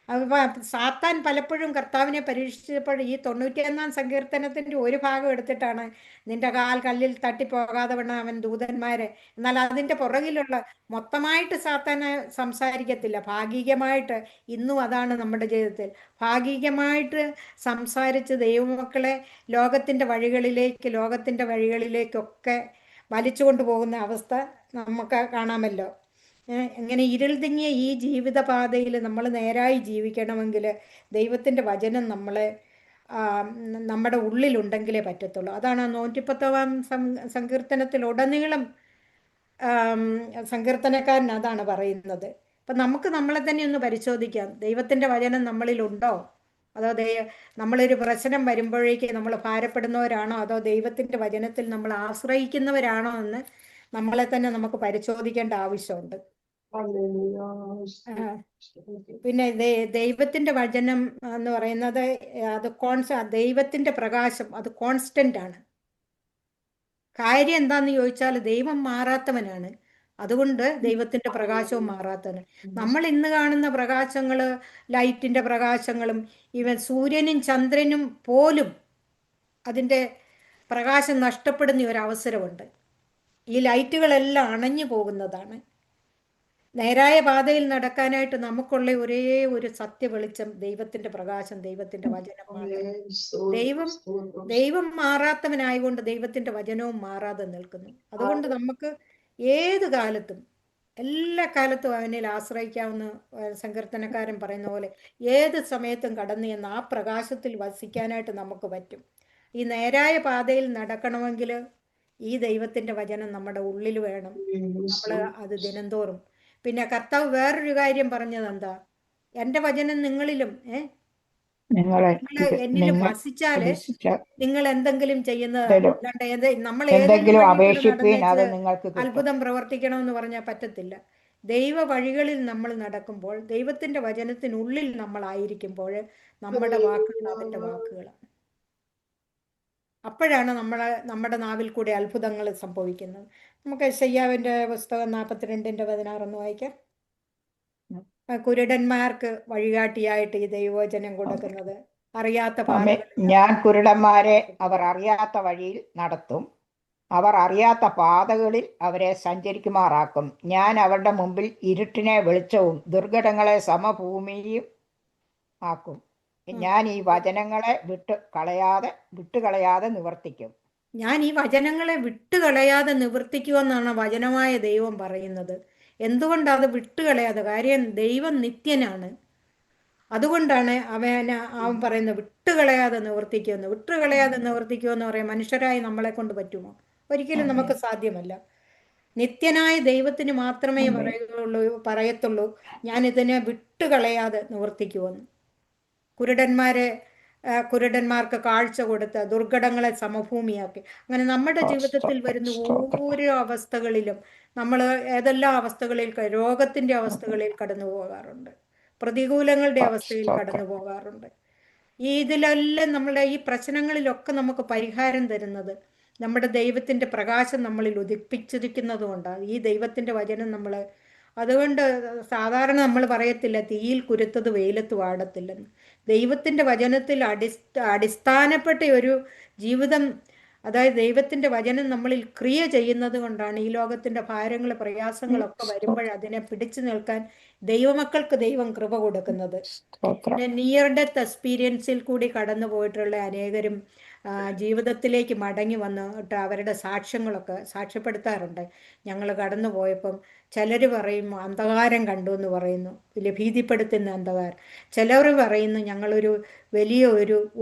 അപ്പോൾ സാത്താൻ പലപ്പോഴും കർത്താവിനെ പരീക്ഷിച്ചപ്പോൾ ഈ 91 സങ്കീർത്തനത്തിന്റെ ഒരു ഭാഗം എടുത്തിട്ടാണ് നിന്റെ കാൽ കല്ലിൽ തട്ടിപ്പോകാതെ വേണം അവൻ ദൂതന്മാരെ. എന്നാൽ അതിന്റെ പുറകിലുള്ള മൊത്തമായിട്ട് സാത്താനെ സംസാരിക്കത്തില്ല, ഭാഗികമായിട്ട്. ഇന്നും അതാണ് നമ്മുടെ ജീവിതത്തിൽ, ഭാഗികമായിട്ട് സംസാരിച്ച് ദൈവമക്കളെ ലോകത്തിന്റെ വഴികളിലേക്കൊക്കെ വലിച്ചു കൊണ്ടുപോകുന്ന അവസ്ഥ നമുക്ക് കാണാമല്ലോ. ഇങ്ങനെ ഇരുൾ തിങ്ങിയ ഈ ജീവിതപാതയിൽ നമ്മൾ നേരായി ജീവിക്കണമെങ്കിൽ ദൈവത്തിൻ്റെ വചനം നമ്മുടെ ഉള്ളിലുണ്ടെങ്കിലേ പറ്റത്തുള്ളൂ. അതാണ് 110 സങ്കീർത്തനത്തിലുടനീളം സങ്കീർത്തനക്കാരൻ അതാണ് പറയുന്നത്. അപ്പം നമുക്ക് നമ്മളെ തന്നെ ഒന്ന് പരിശോധിക്കാം, ദൈവത്തിൻ്റെ വചനം നമ്മളിലുണ്ടോ, അതോ നമ്മളൊരു പ്രശ്നം വരുമ്പോഴേക്ക് നമ്മൾ ഭാരപ്പെടുന്നവരാണോ, അതോ ദൈവത്തിൻ്റെ വചനത്തിൽ നമ്മൾ ആശ്രയിക്കുന്നവരാണോ എന്ന് നമ്മളെ തന്നെ നമുക്ക് പരിശോധിക്കേണ്ട ആവശ്യമുണ്ട്. പിന്നെ ദൈവത്തിന്റെ വചനം എന്ന് പറയുന്നത് അത് ദൈവത്തിന്റെ പ്രകാശം അത് കോൺസ്റ്റന്റ് ആണ്. കാര്യം എന്താന്ന് ചോദിച്ചാൽ ദൈവം മാറാത്തവനാണ്, അതുകൊണ്ട് ദൈവത്തിന്റെ പ്രകാശവും മാറാത്തവന്. നമ്മൾ ഇന്ന് കാണുന്ന പ്രകാശങ്ങള്, ലൈറ്റിന്റെ പ്രകാശങ്ങളും ഇവൻ സൂര്യനും ചന്ദ്രനും പോലും അതിന്റെ പ്രകാശം നഷ്ടപ്പെടുന്ന ഒരു അവസരമുണ്ട്. ഈ ലൈറ്റുകളെല്ലാം അണഞ്ഞു പോകുന്നതാണ്. നേരായ പാതയിൽ നടക്കാനായിട്ട് നമുക്കുള്ള ഒരേ ഒരു സത്യ വെളിച്ചം ദൈവത്തിന്റെ പ്രകാശം, ദൈവത്തിന്റെ വചനം മാത്രം. ദൈവം മാറാത്തവനായതുകൊണ്ട് ദൈവത്തിന്റെ വചനവും മാറാതെ നിൽക്കുന്നു. അതുകൊണ്ട് നമുക്ക് ഏത് കാലത്തും എല്ലാ കാലത്തും അവനിൽ ആശ്രയിക്കാവുന്ന, സങ്കീർത്തനക്കാരൻ പറയുന്ന പോലെ ഏത് സമയത്തും കടന്നു ചെന്ന് ആ പ്രകാശത്തിൽ വസിക്കാനായിട്ട് നമുക്ക് പറ്റും. ഈ നേരായ പാതയിൽ നടക്കണമെങ്കിൽ ഈ ദൈവത്തിന്റെ വചനം നമ്മുടെ ഉള്ളിൽ വേണം. നമ്മൾ അത് ദിനംതോറും. പിന്നെ കർത്താവ് വേറൊരു കാര്യം പറഞ്ഞത് എന്താ, എൻ്റെ വചനം നിങ്ങളിലും എന്നിലും വസിച്ചാല് നിങ്ങൾ എന്തെങ്കിലും ചെയ്യുന്നത് നമ്മൾ ഏതെങ്കിലും അത്ഭുതം പ്രവർത്തിക്കണമെന്ന് പറഞ്ഞാൽ പറ്റത്തില്ല. ദൈവ വഴികളിൽ നമ്മൾ നടക്കുമ്പോൾ, ദൈവത്തിന്റെ വചനത്തിനുള്ളിൽ നമ്മളായിരിക്കുമ്പോൾ നമ്മുടെ വാക്കുകൾ അതിൻ്റെ വാക്കുകളാണ്. അപ്പോഴാണ് നമ്മുടെ നാവിൽ കൂടെ അത്ഭുതങ്ങൾ സംഭവിക്കുന്നത്. നമുക്ക് യെശയ്യാവിന്റെ പുസ്തകം 42:16 വായിക്കാം. കുരുടന്മാർക്ക് വഴികാട്ടിയായിട്ട് ഈ ദൈവവചനം കൊടുക്കുന്നത്, അറിയാത്ത ഞാൻ കുരുടന്മാരെ അവർ അറിയാത്ത വഴിയിൽ നടത്തും, അവർ അറിയാത്ത പാതകളിൽ അവരെ സഞ്ചരിക്കുമാറാക്കും. ഞാൻ അവരുടെ മുമ്പിൽ ഇരുട്ടിനെ വെളിച്ചവും ദുർഘടങ്ങളെ സമഭൂമിയും ആക്കും. ഞാൻ ഈ വചനങ്ങളെ വിട്ടുകളയാതെ നിവർത്തിക്കും. ഞാൻ ഈ വചനങ്ങളെ വിട്ടുകളയാതെ നിവർത്തിക്കുമെന്നാണ് വചനമായ ദൈവം പറയുന്നത്. എന്തുകൊണ്ടത് വിട്ടുകളയാതെ? കാര്യം ദൈവം നിത്യനാണ്, അതുകൊണ്ടാണ് അവൻ പറയുന്നത് വിട്ടുകളയാതെ നിവർത്തിക്കുമെന്ന്. വിട്ടുകളയാതെ നിവർത്തിക്കുമെന്ന് പറയാൻ മനുഷ്യരായി നമ്മളെ കൊണ്ട് പറ്റുമോ? ഒരിക്കലും നമുക്ക് സാധ്യമല്ല. നിത്യനായ ദൈവത്തിന് മാത്രമേ പറയത്തുള്ളൂ ഞാൻ ഇതിനെ വിട്ടുകളയാതെ നിവർത്തിക്കുമെന്ന്. കുരുടന്മാർക്ക് കാഴ്ച കൊടുത്ത് ദുർഘടങ്ങളെ സമഭൂമിയാക്കി. അങ്ങനെ നമ്മുടെ ജീവിതത്തിൽ വരുന്ന ഓരോ അവസ്ഥകളിലും നമ്മൾ ഏതെല്ലാം അവസ്ഥകളിൽ, രോഗത്തിന്റെ അവസ്ഥകളിൽ കടന്നു പോകാറുണ്ട്, പ്രതികൂലങ്ങളുടെ അവസ്ഥയിൽ കടന്നു പോകാറുണ്ട്. ഇതിലെല്ലാം നമ്മുടെ ഈ പ്രശ്നങ്ങളിലൊക്കെ നമുക്ക് പരിഹാരം തരുന്നത് നമ്മുടെ ദൈവത്തിന്റെ പ്രകാശം നമ്മളിൽ ഉദിപ്പിച്ചിരിക്കുന്നത് കൊണ്ടാണ്. ഈ ദൈവത്തിന്റെ വചനം അതുകൊണ്ട് സാധാരണ നമ്മൾ പറയത്തില്ല തീയിൽ കുരുത്തത് വെയിലത്ത് വാടത്തില്ലെന്ന്. ദൈവത്തിന്റെ വചനത്തിൽ അടിസ്ഥാനപ്പെട്ട ഒരു ജീവിതം, അതായത് ദൈവത്തിന്റെ വചനം നമ്മളിൽ ക്രിയ ചെയ്യുന്നത് കൊണ്ടാണ് ഈ ലോകത്തിന്റെ ഭാരങ്ങൾ, പ്രയാസങ്ങളൊക്കെ വരുമ്പോൾ അതിനെ പിടിച്ചു നിൽക്കാൻ ദൈവമക്കൾക്ക് ദൈവം കൃപ കൊടുക്കുന്നത്. പിന്നെ നിയർ ഡെത്ത് എക്സ്പീരിയൻസിൽ കൂടി കടന്നു പോയിട്ടുള്ള അനേകരും ജീവിതത്തിലേക്ക് മടങ്ങി വന്നിട്ട് അവരുടെ സാക്ഷ്യങ്ങളൊക്കെ സാക്ഷ്യപ്പെടുത്താറുണ്ട്. ഞങ്ങൾ കടന്നു പോയപ്പം ചിലർ പറയും അന്ധകാരം കണ്ടു എന്ന് പറയുന്നു, വലിയ ഭീതിപ്പെടുത്തുന്ന അന്ധകാരം. ചിലർ പറയുന്നു ഞങ്ങളൊരു വലിയ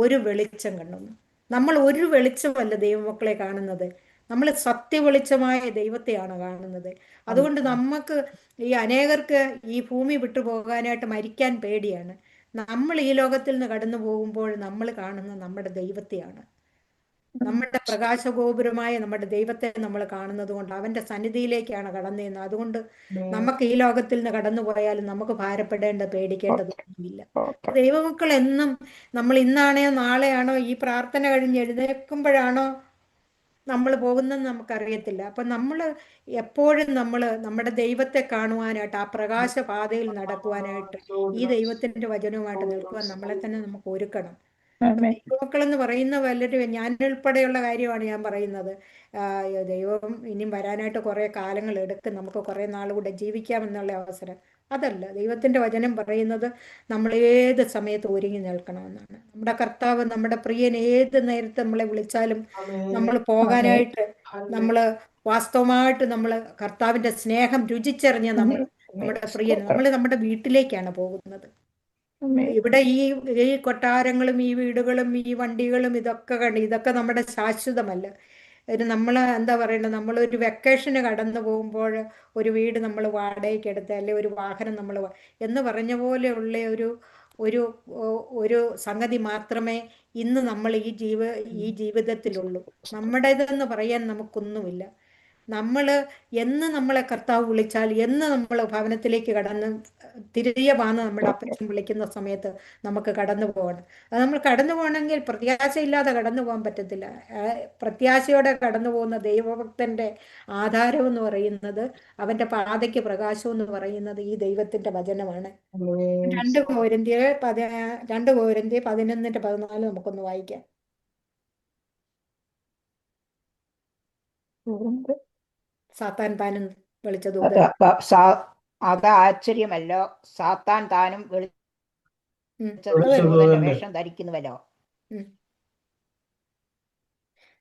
ഒരു വെളിച്ചം കണ്ടു. നമ്മൾ ഒരു വെളിച്ചമല്ല ദൈവമക്കളെ കാണുന്നത്, നമ്മൾ സത്യവെളിച്ചമായ ദൈവത്തെയാണ് കാണുന്നത്. അതുകൊണ്ട് നമുക്ക് ഈ അനേകർക്ക് ഈ ഭൂമി വിട്ടു പോകാനായിട്ട് മരിക്കാൻ പേടിയാണ്. നമ്മൾ ഈ ലോകത്തിൽ നിന്ന് കടന്നു പോകുമ്പോൾ നമ്മൾ കാണുന്ന നമ്മുടെ ദൈവത്തെയാണ്, നമ്മുടെ പ്രകാശഗോപുരമായ നമ്മുടെ ദൈവത്തെ നമ്മൾ കാണുന്നത് കൊണ്ട് അവന്റെ സന്നിധിയിലേക്കാണ് കടന്നുവരുന്നത്. അതുകൊണ്ട് നമുക്ക് ഈ ലോകത്തിൽ നിന്ന് കടന്നു പോയാലും നമുക്ക് ഭാരപ്പെടേണ്ട പേടിക്കേണ്ടതൊന്നുമില്ല. ദൈവമക്കൾ എന്നും നമ്മൾ ഇന്നാണോ നാളെയാണോ ഈ പ്രാർത്ഥന കഴിഞ്ഞ് എഴുന്നേൽക്കുമ്പോഴാണോ നമ്മൾ പോകുന്നതെന്ന് നമുക്കറിയത്തില്ല. അപ്പം നമ്മൾ എപ്പോഴും നമ്മുടെ ദൈവത്തെ കാണുവാനായിട്ട്, ആ പ്രകാശപാതയിൽ നടക്കുവാനായിട്ട്, ഈ ദൈവത്തിന്റെ വചനവുമായിട്ട് നിൽക്കുവാൻ നമ്മളെ തന്നെ നമുക്ക് ഒരുക്കണം. ദൈവമക്കളെന്ന് പറയുന്ന പലരും, ഞാൻ ഉൾപ്പെടെയുള്ള കാര്യമാണ് ഞാൻ പറയുന്നത്. ദൈവം ഇനിയും വരാനായിട്ട് കുറേ കാലങ്ങൾ എടുക്കും, നമുക്ക് കുറേ നാളുകൂടെ ജീവിക്കാമെന്നുള്ള അവസരം. അതല്ല, ദൈവത്തിന്റെ വചനം പറയുന്നത് നമ്മൾ ഏത് സമയത്ത് ഒരുങ്ങി നിൽക്കണമെന്നാണ്. നമ്മുടെ കർത്താവ്, നമ്മുടെ പ്രിയൻ ഏത് നേരത്തെ നമ്മളെ വിളിച്ചാലും നമ്മൾ പോകാനായിട്ട്, നമ്മൾ വാസ്തവമായിട്ട് നമ്മൾ കർത്താവിന്റെ സ്നേഹം രുചിച്ചറിഞ്ഞ നമ്മുടെ പ്രിയൻ, നമ്മൾ നമ്മുടെ വീട്ടിലേക്കാണ് പോകുന്നത്. ഇവിടെ ഈ കൊട്ടാരങ്ങളും ഈ വീടുകളും ഈ വണ്ടികളും ഇതൊക്കെ നമ്മുടെ ശാശ്വതമല്ല. നമ്മൾ എന്താ പറയണ്ടത്, നമ്മളൊരു വെക്കേഷന് കടന്നു പോകുമ്പോൾ ഒരു വീട് നമ്മൾ വാടകയ്ക്ക് എടുത്ത്, അല്ലെ ഒരു വാഹനം നമ്മൾ എന്ന് പറഞ്ഞ പോലെയുള്ള ഒരു ഒരു സംഗതി മാത്രമേ ഇന്ന് നമ്മൾ ഈ ജീവിതത്തിലുള്ളൂ. നമ്മുടേതെന്ന് പറയാൻ നമുക്കൊന്നുമില്ല. എന്ന് നമ്മളെ കർത്താവ് വിളിച്ചാൽ, എന്ന് നമ്മൾ ഭവനത്തിലേക്ക് കടന്ന് തിരികെ വന്ന് നമ്മുടെ അപ്പച്ചൻ വിളിക്കുന്ന സമയത്ത് നമുക്ക് കടന്നു പോകണം. അത് നമ്മൾ കടന്നു പോകണമെങ്കിൽ പ്രത്യാശയില്ലാതെ കടന്നു പോകാൻ പറ്റത്തില്ല. പ്രത്യാശയോടെ കടന്നു പോകുന്ന ദൈവഭക്തന്റെ ആധാരം എന്ന് പറയുന്നത്, അവന്റെ പാതയ്ക്ക് പ്രകാശം എന്ന് പറയുന്നത് ഈ ദൈവത്തിന്റെ വചനമാണ്. 2 കോരിന്ത്യർ 11:14 നമുക്കൊന്ന് വായിക്കാം. സാത്താൻ താനും വിളിച്ച ദൂതൻ. അത് ആശ്ചര്യമല്ലോ, സാത്താൻ താനും വേഷം ധരിക്കുന്നുവല്ലോ.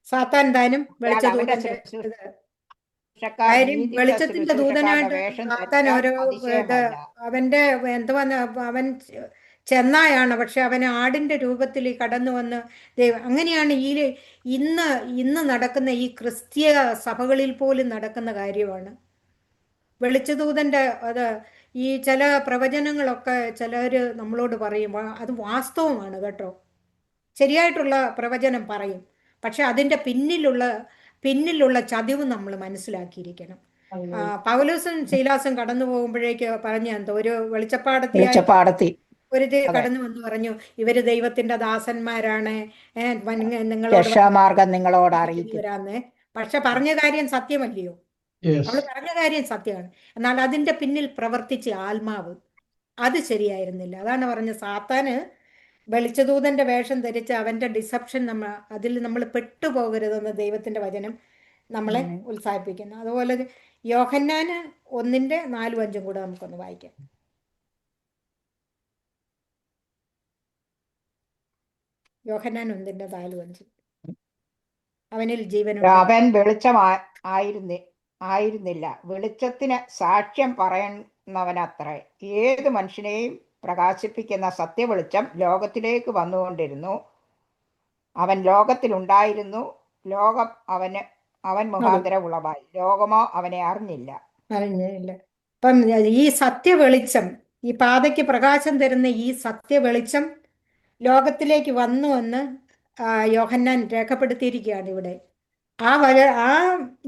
സാത്താൻ താനും വിളിച്ച ദൂതൻ. വെളിച്ചത്തിന്റെ ദൂതനായിട്ട് സാത്താൻ അവന്റെ എന്തുവാ, അവൻ ചെന്നായാണ്, പക്ഷെ അവന് ആടിന്റെ രൂപത്തിൽ കടന്നു വന്ന് അങ്ങനെയാണ് ഇന്ന് നടക്കുന്ന ഈ ക്രിസ്തീയ സഭകളിൽ പോലും നടക്കുന്ന കാര്യമാണ്. വെളിച്ചദൂതന്റെ ഈ ചില പ്രവചനങ്ങളൊക്കെ ചിലർ നമ്മളോട് പറയും, അത് വാസ്തവമാണ് കേട്ടോ, ശരിയായിട്ടുള്ള പ്രവചനം പറയും. പക്ഷെ അതിന്റെ പിന്നിലുള്ള ചതിവ് നമ്മൾ മനസ്സിലാക്കിയിരിക്കണം. പൗലോസും ശീലാസും കടന്നു പോകുമ്പോഴേക്ക് പറഞ്ഞ എന്തോ ഒരു വെളിച്ചപ്പാടത്തി ഒരു കടന്നു വന്ന് പറഞ്ഞു, ഇവര് ദൈവത്തിന്റെ ദാസന്മാരാണ്, നിങ്ങളോട് അറിയിക്കുവരാന്ന്. പക്ഷെ പറഞ്ഞ കാര്യം സത്യമല്ലയോ? അവള് പറഞ്ഞ കാര്യം സത്യമാണ്, എന്നാൽ അതിന്റെ പിന്നിൽ പ്രവർത്തിച്ച ആത്മാവ് അത് ശരിയായിരുന്നില്ല. അതാണ് പറഞ്ഞ സാത്താന് വെളിച്ചദൂതന്റെ വേഷം ധരിച്ച് അവന്റെ ഡിസപ്ഷൻ അതിൽ നമ്മൾ പെട്ടുപോകരുതെന്ന് ദൈവത്തിന്റെ വചനം നമ്മളെ ഉത്സാഹിപ്പിക്കുന്നു. അതുപോലെ യോഹന്നാന് 1:4-5 കൂടെ നമുക്കൊന്ന് വായിക്കാം. യോഹന്നാൻ 1:4-5. അവനിൽ ജീവനുണ്ട്. അവൻ ആയിരുന്നില്ല, വെളിച്ചത്തിന് സാക്ഷ്യം പറയുന്നവനത്രേ. ഏത് മനുഷ്യനെയും പ്രകാശിപ്പിക്കുന്ന സത്യവെളിച്ചം ലോകത്തിലേക്ക് വന്നുകൊണ്ടിരുന്നു. അവൻ ലോകത്തിലുണ്ടായിരുന്നു, ലോകം അവൻ മുഖാന്തരം ഉളവായി, ലോകമോ അവനെ അറിഞ്ഞില്ല. അപ്പം ഈ സത്യവെളിച്ചം, ഈ പാതയ്ക്ക് പ്രകാശം തരുന്ന ഈ സത്യവെളിച്ചം ലോകത്തിലേക്ക് വന്നു എന്ന് യോഹന്നാൻ രേഖപ്പെടുത്തിയിരിക്കുകയാണ് ഇവിടെ. ആ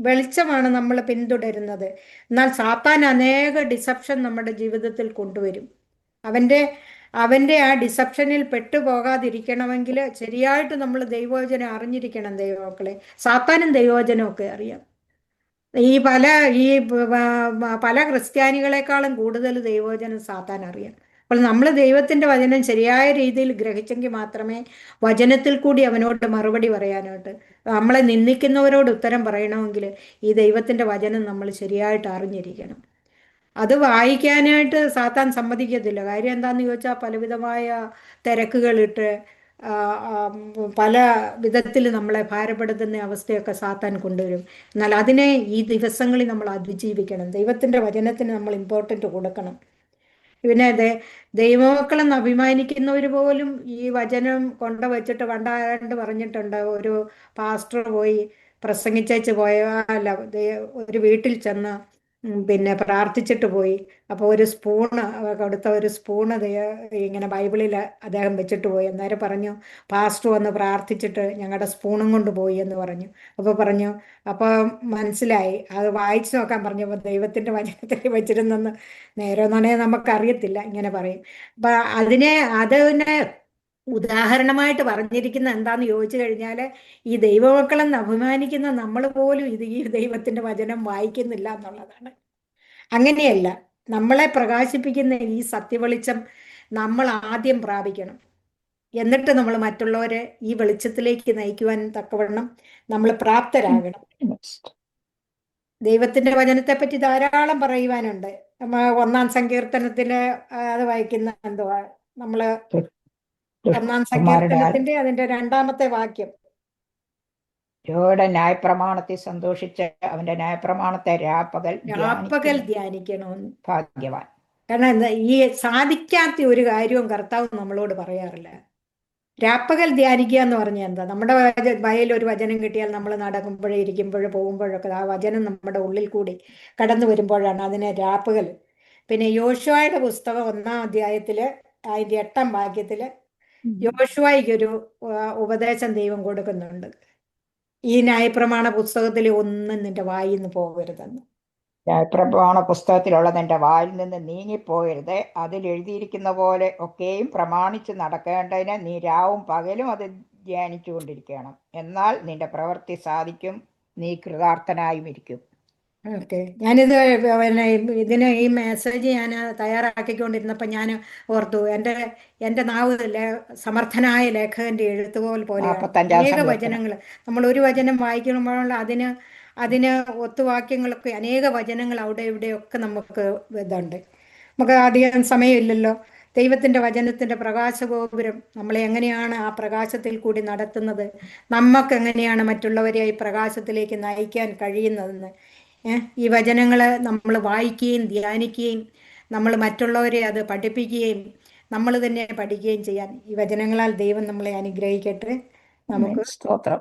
വെളിച്ചമാണ് നമ്മൾ പിന്തുടരുന്നത്. എന്നാൽ സാത്താൻ അനേക ഡിസപ്ഷൻ നമ്മുടെ ജീവിതത്തിൽ കൊണ്ടുവരും. അവന്റെ ആ ഡിസപ്ഷനിൽ പെട്ടുപോകാതിരിക്കണമെങ്കിൽ ശരിയായിട്ട് നമ്മൾ ദൈവവചനം അറിഞ്ഞിരിക്കണം. ദൈവമക്കളെ, സാത്താനും ദൈവവചനമൊക്കെ അറിയാം. പല ക്രിസ്ത്യാനികളെക്കാളും കൂടുതൽ ദൈവവചനം സാത്താൻ അറിയാം. അപ്പോൾ നമ്മൾ ദൈവത്തിന്റെ വചനം ശരിയായ രീതിയിൽ ഗ്രഹിച്ചെങ്കിൽ മാത്രമേ വചനത്തിൽ കൂടി അവനോട് മറുപടി പറയാനായിട്ട്, നമ്മളെ നിന്ദിക്കുന്നവരോട് ഉത്തരം പറയണമെങ്കിൽ ഈ ദൈവത്തിന്റെ വചനം നമ്മൾ ശരിയായിട്ട് അറിഞ്ഞിരിക്കണം. അത് വായിക്കാനായിട്ട് സാത്താൻ സമ്മതിക്കത്തില്ല. കാര്യം എന്താണെന്ന് ചോദിച്ചാൽ പലവിധമായ തിരക്കുകളിട്ട് ആ, ആ, പല വിധത്തിൽ നമ്മളെ ഭാരപ്പെടുത്തുന്ന അവസ്ഥയൊക്കെ സാത്താൻ കൊണ്ടുവരും. എന്നാൽ അതിനെ ഈ ദിവസങ്ങളിൽ നമ്മൾ അതിജീവിക്കണം. ദൈവത്തിൻ്റെ വചനത്തിന് നമ്മൾ ഇമ്പോർട്ടൻ്റ് കൊടുക്കണം. പിന്നെ ദൈവമക്കളെന്ന് അഭിമാനിക്കുന്നവർ പോലും ഈ വചനം കൊണ്ടുവച്ചിട്ട് പണ്ടാണ്ട് പറഞ്ഞിട്ടുണ്ട്. ഒരു പാസ്റ്റർ പോയി പ്രസംഗിച്ചേച്ച് പോയ, അല്ല, ഒരു വീട്ടിൽ ചെന്ന് പിന്നെ പ്രാർത്ഥിച്ചിട്ട് പോയി. അപ്പോൾ ഒരു സ്പൂണ് കൊടുത്ത ഒരു സ്പൂണ് ഇങ്ങനെ ബൈബിളിൽ അദ്ദേഹം വെച്ചിട്ട് പോയി. അന്നേരം പറഞ്ഞു, പാസ്റ്റർ വന്ന് പ്രാർത്ഥിച്ചിട്ട് ഞങ്ങളുടെ സ്പൂണും കൊണ്ട് പോയി എന്ന് പറഞ്ഞു. അപ്പോൾ പറഞ്ഞു, അപ്പോൾ മനസ്സിലായി. അത് വായിച്ചു നോക്കാൻ പറഞ്ഞപ്പോൾ ദൈവത്തിൻ്റെ വചനത്തിൽ വെച്ചിരുന്നെന്ന്. നേരെന്നാണേ നമുക്കറിയത്തില്ല, ഇങ്ങനെ പറയും. അപ്പൊ അതിനെ ഉദാഹരണമായിട്ട് പറഞ്ഞിരിക്കുന്ന എന്താന്ന് ചോദിച്ചു കഴിഞ്ഞാൽ, ഈ ദൈവമക്കളെന്ന് അഭിമാനിക്കുന്ന നമ്മൾ പോലും ഈ ദൈവത്തിന്റെ വചനം വായിക്കുന്നില്ല എന്നുള്ളതാണ്. അങ്ങനെയല്ല, നമ്മളെ പ്രകാശിപ്പിക്കുന്ന ഈ സത്യവെളിച്ചം നമ്മൾ ആദ്യം പ്രാപിക്കണം. എന്നിട്ട് നമ്മൾ മറ്റുള്ളവരെ ഈ വെളിച്ചത്തിലേക്ക് നയിക്കുവാൻ തക്കവണ്ണം നമ്മൾ പ്രാപ്തരാകണം. ദൈവത്തിന്റെ വചനത്തെ പറ്റി ധാരാളം പറയുവാനുണ്ട്. 1-ാം സങ്കീർത്തനത്തില് അത് വായിക്കുന്ന എന്തുവാ, നമ്മള് 1-ാം സങ്കീർത്തനത്തിന്റെ അതിന്റെ 2-ാമത്തെ വാക്യം, യഹോവയുടെ ന്യായപ്രമാണത്തിൽ സന്തോഷിച്ച് അവന്റെ ന്യായപ്രമാണത്തെ രാപ്പകൽ ധ്യാനിക്കണമെന്ന്. ഭാഗ്യവാൻ. കാരണം ഈ സാധിക്കാത്ത ഒരു കാര്യവും കർത്താവ് നമ്മളോട് പറയാറില്ല. രാപ്പകൽ ധ്യാനിക്കുക എന്ന് പറഞ്ഞാൽ എന്താ? നമ്മുടെ വയലിൽ ഒരു വചനം കിട്ടിയാൽ നമ്മൾ നടക്കുമ്പോഴേ, ഇരിക്കുമ്പോഴേ, പോകുമ്പോഴൊക്കെ ആ വചനം നമ്മുടെ ഉള്ളിൽ കൂടി കടന്നു വരുമ്പോഴാണ് അതിനെ രാപ്പകൽ. പിന്നെ യോശുവയുടെ പുസ്തകം 1-ാം അധ്യായത്തില് അതിന്റെ 8-ാം വാക്യത്തില് യോശുവയ്ക്കൊരു ഉപദേശം ദൈവം കൊടുക്കുന്നുണ്ട്. ഈ ന്യായപ്രമാണ പുസ്തകത്തിൽ ഒന്നും നിന്റെ വായിൽ നിന്ന് പോകരുതെന്ന്. ന്യായപ്രമാണ പുസ്തകത്തിലുള്ളത് എന്റെ വായിൽ നിന്ന് നീങ്ങിപ്പോകരുത്. അതിൽ എഴുതിയിരിക്കുന്ന പോലെ ഒക്കെയും പ്രമാണിച്ച് നടക്കേണ്ടതിന് നീ രാവും പകലും അത് ധ്യാനിച്ചുകൊണ്ടിരിക്കണം. എന്നാൽ നിന്റെ പ്രവൃത്തി സാധിക്കും, നീ കൃതാർത്ഥനായും ഇരിക്കും. ഓക്കെ, ഞാനിത് പിന്നെ ഈ മെസ്സേജ് ഞാൻ തയ്യാറാക്കിക്കൊണ്ടിരുന്നപ്പോൾ ഞാൻ ഓർത്തു, എൻ്റെ നാവ് സമർത്ഥനായ ലേഖകന്റെ എഴുത്തുപോൽ പോലെയാണ്. 45-ാം അനേക സങ്കീർത്തനം. വചനങ്ങൾ, നമ്മൾ ഒരു വചനം വായിക്കുമ്പോൾ അതിന് ഒത്തുവാക്യങ്ങളൊക്കെ അനേക വചനങ്ങൾ അവിടെ ഇവിടെയൊക്കെ നമുക്ക് ഇതുണ്ട്. നമുക്ക് അധികം സമയമില്ലല്ലോ. ദൈവത്തിൻ്റെ വചനത്തിൻ്റെ പ്രകാശഗോപുരം നമ്മളെ എങ്ങനെയാണ് ആ പ്രകാശത്തിൽ കൂടി നടത്തുന്നത്, നമുക്ക് എങ്ങനെയാണ് മറ്റുള്ളവരെ ഈ പ്രകാശത്തിലേക്ക് നയിക്കാൻ കഴിയുന്നതെന്ന് ഈ വചനങ്ങൾ നമ്മൾ വായിക്കുകയും ധ്യാനിക്കുകയും നമ്മൾ മറ്റുള്ളവരെ അത് പഠിപ്പിക്കുകയും നമ്മൾ തന്നെ പഠിക്കുകയും ചെയ്യാൻ ഈ വചനങ്ങളാൽ ദൈവം നമ്മളെ അനുഗ്രഹിക്കട്ടെ. നമുക്ക് സ്തോത്രം.